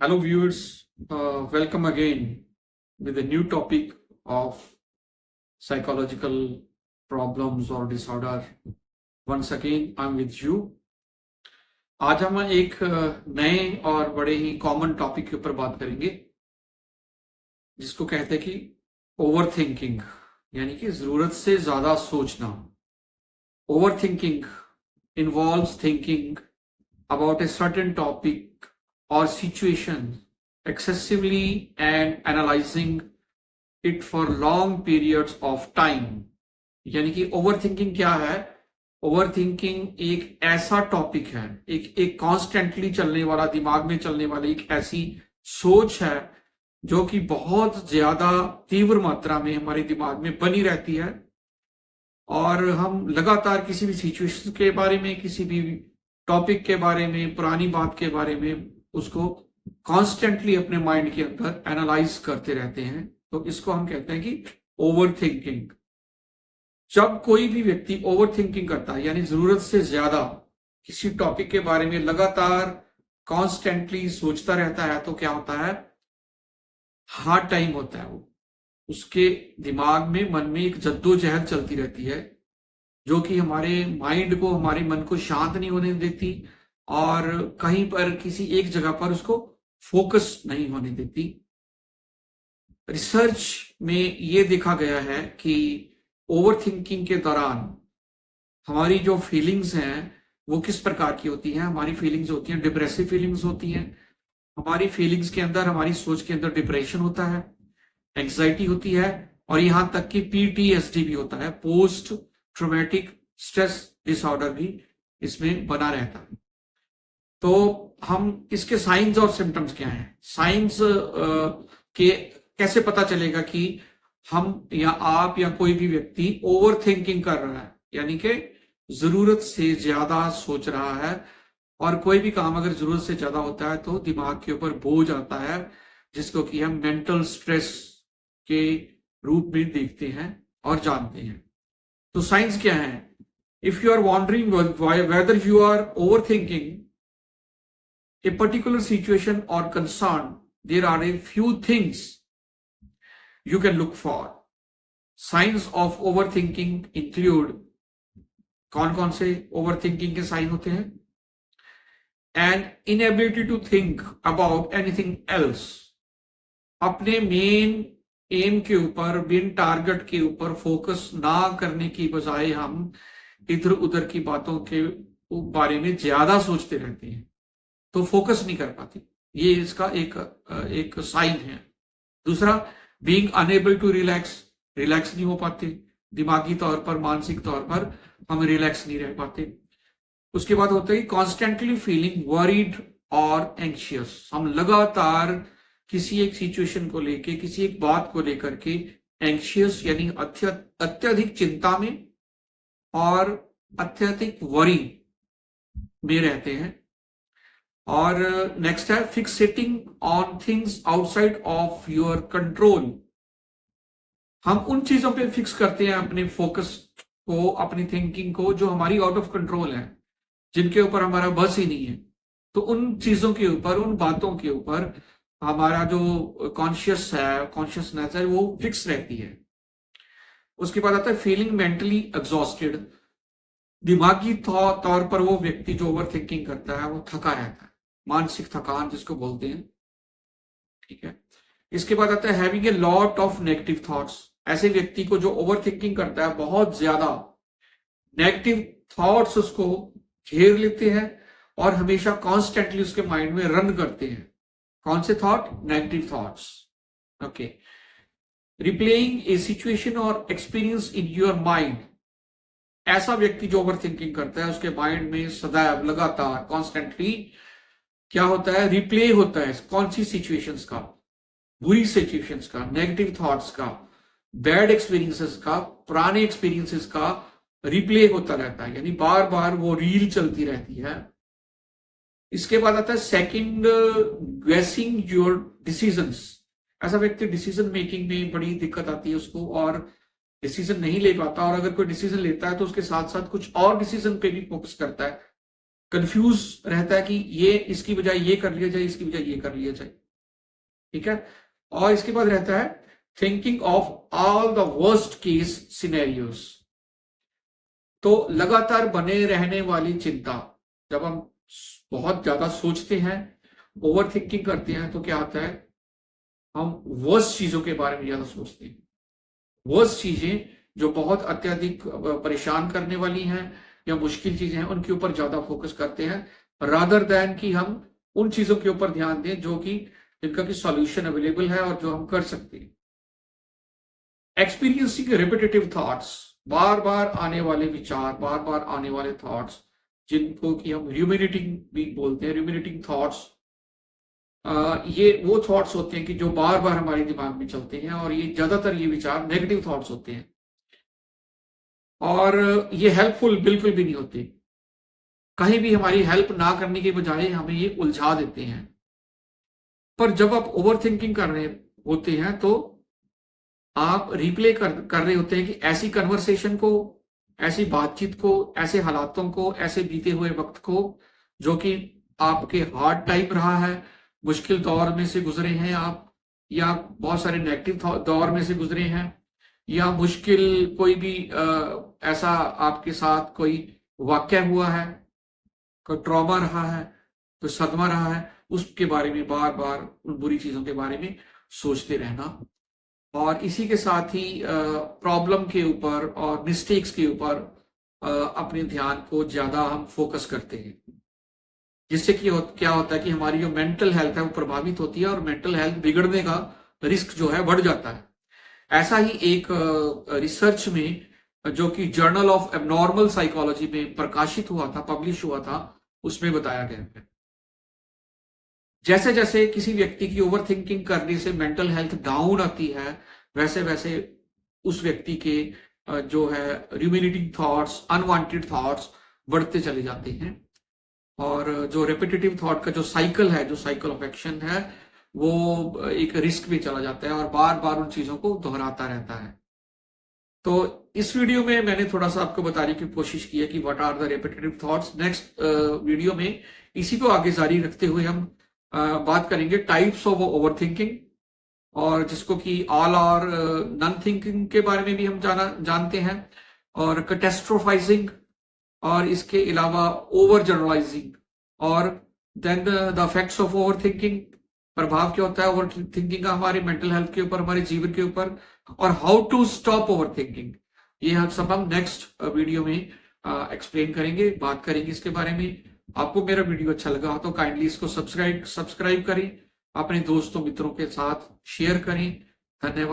Hello, viewers. Welcome again with a new topic of psychological problems or disorder. Once again, I'm with you. आज हम एक नए और बड़े ही कॉमन टॉपिक के ऊपर बात करेंगे जिसको कहते हैं कि ओवर थिंकिंग, यानी कि जरूरत से ज्यादा सोचना. Over thinking involves thinking about a certain topic or situation excessively and analyzing it for long periods of time. यानी कि ओवर थिंकिंग क्या है? ओवर थिंकिंग एक ऐसा टॉपिक है, एक कॉन्स्टेंटली चलने वाला, दिमाग में चलने वाली एक ऐसी सोच है जो कि बहुत ज्यादा तीव्र मात्रा में हमारे दिमाग में बनी रहती है और हम लगातार किसी भी सिचुएशन के बारे में, किसी भी टॉपिक के बारे में, पुरानी बात के बारे में उसको कॉन्स्टेंटली अपने माइंड के अंदर एनालाइज करते रहते हैं. तो इसको हम कहते हैं कि ओवर थिंकिंग. जब कोई भी व्यक्ति ओवर थिंकिंग करता है, यानी जरूरत से ज्यादा किसी टॉपिक के बारे में लगातार कॉन्स्टेंटली सोचता रहता है, तो क्या होता है? हार्ड टाइम होता है. वो उसके दिमाग में, मन में एक जद्दोजहद चलती रहती है जो कि हमारे माइंड को, हमारे मन को शांत नहीं होने देती और कहीं पर किसी एक जगह पर उसको फोकस नहीं होने देती. रिसर्च में ये देखा गया है कि ओवर थिंकिंग के दौरान हमारी जो फीलिंग्स हैं वो किस प्रकार की होती हैं. हमारी फीलिंग्स होती हैं, डिप्रेसिव फीलिंग्स होती हैं. हमारी फीलिंग्स के अंदर, हमारी सोच के अंदर डिप्रेशन होता है, एंग्जाइटी होती है और यहां तक कि पीटीएसडी भी होता है, पोस्ट ट्रोमेटिक स्ट्रेस डिसऑर्डर भी इसमें बना रहता है. तो हम इसके साइंस और सिम्टम्स क्या हैं? साइंस के कैसे पता चलेगा कि हम या आप या कोई भी व्यक्ति ओवर थिंकिंग कर रहा है, यानी कि जरूरत से ज्यादा सोच रहा है. और कोई भी काम अगर जरूरत से ज्यादा होता है तो दिमाग के ऊपर बोझ आता है, जिसको कि हम मेंटल स्ट्रेस के रूप में देखते हैं और जानते हैं. तो साइंस क्या है? If you are wondering whether you are overthinking a particular situation or concern, there are a few things you can look for. Signs of overthinking include, कौन से overthinking के साइन होते हैं? An inability to think about anything else. अपने main M के ऊपर, main target के ऊपर फोकस ना करने की बजाय हम इधर उधर की बातों के बारे में ज्यादा सोचते रहते हैं, तो फोकस नहीं कर पाती. ये इसका एक साइन है. दूसरा, बीइंग अनेबल टू रिलैक्स नहीं हो पाते. दिमागी तौर पर, मानसिक तौर पर हम रिलैक्स नहीं रह पाते. उसके बाद होता है कॉन्स्टेंटली फीलिंग वरीड और एंग्शियस. हम लगातार किसी एक सिचुएशन को लेके, किसी एक बात को लेकर के एंग्शियस यानी अत्यधिक चिंता में और अत्यधिक वरी में रहते हैं. और नेक्स्ट है fixating on things outside of your control. हम उन चीजों पे फिक्स करते हैं अपने फोकस को, अपनी थिंकिंग को, जो हमारी आउट ऑफ कंट्रोल है, जिनके ऊपर हमारा बस ही नहीं है. तो उन चीजों के ऊपर, उन बातों के ऊपर हमारा जो कॉन्शियसनेस है वो फिक्स रहती है. उसके बाद आता है फीलिंग मेंटली एग्जॉस्टेड. दिमागी तौर पर वो व्यक्ति जो ओवर थिंकिंग करता है वो थका रहता है, मानसिक थकान जिसको बोलते हैं. ठीक है. इसके बाद आता है having a lot of negative thoughts. ऐसे व्यक्ति को जो ओवर थिंकिंग करता है, बहुत ज्यादा नेगेटिव थॉट्स उसको घेर लेते हैं और हमेशा कॉन्स्टेंटली उसके माइंड में रन करते हैं. कौन से थॉट? Negative thoughts. ओके. रिप्लेइंग ए सिचुएशन और एक्सपीरियंस इन योर माइंड. ऐसा व्यक्ति जो ओवर थिंकिंग करता है, उसके माइंड में सदैव, लगातार, कॉन्स्टेंटली क्या होता है? रिप्ले होता है. कौन सी सिचुएशंस का? बुरी सिचुएशंस का, नेगेटिव थॉट्स का, बैड एक्सपीरियंसेस का, पुराने एक्सपीरियंसेस का रिप्ले होता रहता है, यानी बार बार वो रील चलती रहती है. इसके बाद आता है सेकंड, गेसिंग योर डिसीजंस. ऐसा व्यक्ति डिसीजन मेकिंग में बड़ी दिक्कत आती है उसको और डिसीजन नहीं ले पाता. और अगर कोई डिसीजन लेता है तो उसके साथ साथ कुछ और डिसीजन पे भी फोकस करता है. कंफ्यूज रहता है कि ये इसकी बजाय ये कर लिया जाए, इसकी बजाय ये कर लिया जाए, ठीक है। और इसके बाद रहता है thinking of all the worst case scenarios. तो लगातार बने रहने वाली चिंता, जब हम बहुत ज्यादा सोचते हैं, ओवर थिंकिंग करते हैं, तो क्या होता है, हम वर्स्ट चीजों के बारे में ज्यादा सोचते हैं। वर्स्ट चीजें जो बहुत अत्यधिक परेशान करने वाली हैं या मुश्किल चीजें हैं, उनके ऊपर ज्यादा फोकस करते हैं, रादर देन कि हम उन चीजों के ऊपर ध्यान दें जो कि जिनका की सॉल्यूशन अवेलेबल है और जो हम कर सकते हैं। एक्सपीरियंसिंग रिपीटेटिव थॉट्स, बार बार आने वाले विचार, बार बार आने वाले थॉट्स, जिनको कि हम रूमिनेटिंग भी बोलते हैं, रूमिनेटिंग थॉट्स। ये वो थॉट्स होते हैं कि जो बार बार हमारे दिमाग में चलते हैं, और ये ज्यादातर ये विचार नेगेटिव थॉट्स होते हैं, और ये हेल्पफुल बिल्कुल भी नहीं होते। कहीं भी हमारी हेल्प ना करने के बजाय हमें ये उलझा देते हैं। पर जब आप ओवर थिंकिंग कर रहे होते हैं, तो आप रिप्ले कर रहे होते हैं कि ऐसी कन्वर्सेशन को, ऐसी बातचीत को, ऐसे हालातों को, ऐसे बीते हुए वक्त को जो कि आपके हार्ड टाइम रहा है, मुश्किल दौर में से गुजरे हैं आप, या बहुत सारे नेगेटिव दौर में से गुजरे हैं, या मुश्किल कोई भी ऐसा आपके साथ कोई वाक्य हुआ है, कोई ट्रॉमा रहा है, कोई सदमा रहा है, उसके बारे में बार बार उन बुरी चीजों के बारे में सोचते रहना। और इसी के साथ ही प्रॉब्लम के ऊपर और मिस्टेक्स के ऊपर अपने ध्यान को ज्यादा हम फोकस करते हैं, जिससे कि क्या होता है कि हमारी जो मेंटल हेल्थ है वो प्रभावित होती है, और मेंटल हेल्थ बिगड़ने का रिस्क जो है बढ़ जाता है। ऐसा ही एक रिसर्च में, जो कि जर्नल ऑफ एबनॉर्मल साइकोलॉजी में प्रकाशित हुआ था, पब्लिश हुआ था, उसमें बताया गया है जैसे जैसे किसी व्यक्ति की ओवर थिंकिंग करने से मेंटल हेल्थ डाउन आती है, वैसे वैसे उस व्यक्ति के जो है रूमिनेटिंग थॉट्स, अनवांटेड थॉट्स बढ़ते चले जाते हैं, और जो रेपिटेटिव थॉट का जो साइकिल है, जो साइकिल ऑफ एक्शन है, वो एक रिस्क में चला जाता है और बार बार उन चीजों को दोहराता रहता है। तो इस वीडियो में मैंने थोड़ा सा आपको बताने की कोशिश की है कि what are the repetitive thoughts. Next video में इसी को आगे जारी रखते हुए हम बात करेंगे टाइप्स ऑफ ओवर थिंकिंग, और जिसको कि ऑल और नॉन थिंकिंग के बारे में भी हम जानते हैं, और कैटास्ट्रोफाइजिंग, और इसके अलावा ओवर जनरलाइजिंग, और then the effects of overthinking, प्रभाव क्या होता है ओवर थिंकिंग का हमारी मेंटल हेल्थ के ऊपर, हमारे जीवन के ऊपर, और how to stop overthinking. ये हम सब हम नेक्स्ट वीडियो में एक्सप्लेन करेंगे, बात करेंगे इसके बारे में। आपको मेरा वीडियो अच्छा लगा तो काइंडली इसको सब्सक्राइब करें, अपने दोस्तों मित्रों के साथ शेयर करें। धन्यवाद।